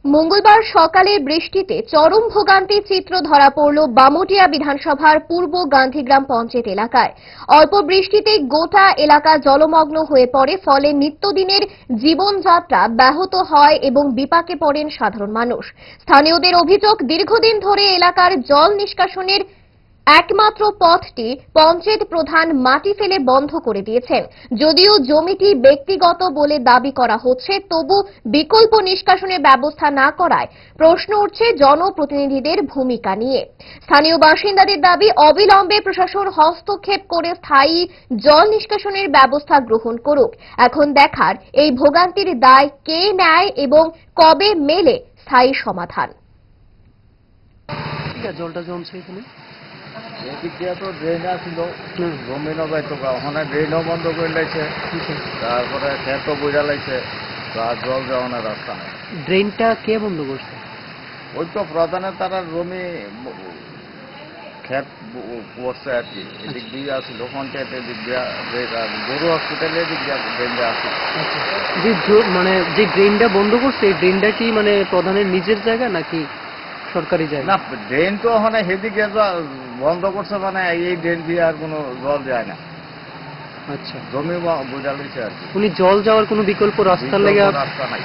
মঙ্গলবার সকালে বৃষ্টিতে চরম ভোগান্তির চিত্র ধরা পড়ল বামুটিয়া বিধানসভার পূর্ব গান্ধীগ্রাম পঞ্চায়েত এলাকায়। অল্প বৃষ্টিতে গোটা এলাকা জলমগ্ন হয়ে পড়ে, ফলে নিত্যদিনের জীবনযাত্রা ব্যাহত হয় এবং বিপাকে পড়েন সাধারণ মানুষ। স্থানীয়দের অভিযোগ, দীর্ঘদিন ধরে এলাকার জল নিষ্কাশনের একমাত্র পথটি পঞ্চায়েত প্রধান মাটি ফেলে বন্ধ করে দিয়েছেন। যদিও জমিটি ব্যক্তিগত বলে দাবি করা হচ্ছে, তবু বিকল্প নিষ্কাশনের ব্যবস্থা না করায় প্রশ্ন উঠছে জনপ্রতিনিধিদের ভূমিকা নিয়ে। স্থানীয় বাসিন্দাদের দাবি, অবিলম্বে প্রশাসন হস্তক্ষেপ করে স্থায়ী জল নিষ্কাশনের ব্যবস্থা গ্রহণ করুক। এখন দেখার এই ভোগান্তির দায় কে নেয় এবং কবে মেলে স্থায়ী সমাধান। জলটা জমছে এখানে, এদিক দিয়ে তো ড্রেন আসছিল, জমিনও যাইতো, ওখানে ড্রেনও বন্ধ করে লাইছে, তারপরে খেতও বোঝা লাইছে, আর জল যাওয়ানোর রাস্তা নেই। ড্রেনটা কে বন্ধ করছে? ওই তো প্রধানের তারা জমি খেত করছে আর কি, এদিক দিয়ে আসছিল পঞ্চায়েত, এদিক দিয়ে গরু হসপিটালে এদিক দিয়ে ড্রেনটা আসছিল। মানে যে ড্রেনটা বন্ধ করছে, এই ড্রেনটা কি মানে প্রধানের নিজের জায়গা নাকি সরকারি জায়গা? না, ড্রেন তো ওখানে সেদিকে বন্ধ করছে, মানে এই ড্রেন দিয়ে আর কোনো জল যায় না। আচ্ছা, জমি বোঝা লইছে আর কি। উনি জল যাওয়ার কোনো বিকল্প রাস্তার লেগে রাস্তা নাই।